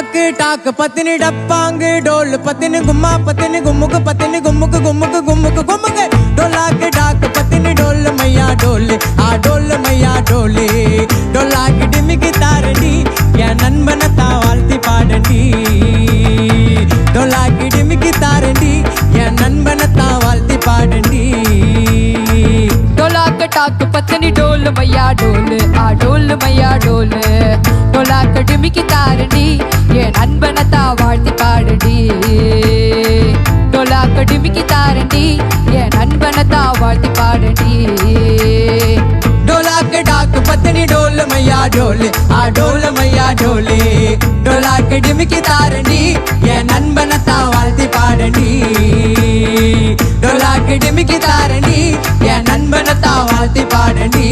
dog dog பத்தினி டப்பாங்கு toll பத்தினி கும்மா பத்தினி கும்முக்கு பத்தினி கும்முக்கு கும்முக்கு கும்முக்கு கும்முக்கு டோலாக்கு டாக்கு பத்தினி டோல் மையா டோல் ஆ டோல் மையா டோலு டோலாக்கு டிமிக்கு தாரடி என் நண்பனை தான் வாழ்த்தி பாடடி டோலாக்கு டிமிக்கு தாரடி என் நண்பனை தான் வாழ்த்தி பாடடி டோலாக்கு டாக்கு பத்தினி டோல் மையா டோல் ஆ டோல் மையா டோல் டோலாக்கு டிமிக்கி தாரடி என் நண்பனை தான் வாழ்த்தி பாடடி டோலாக்கு டிமிக்கி தாரடி என் நண்பனை தான் வாழ்த்தி பாடடி டோலாக்கு டாக்கு பத்தினி டோல் மையா டோல் ஆ டோல் மையா டோலு டோலாக்கு டிமிக்கி தாரடி என் நண்பனை தான் வாழ்த்தி பாடடி டோலாக்கு டிமிக்கி தாரடி என் நண்பனை தான் வாழ்த்தி பாடடி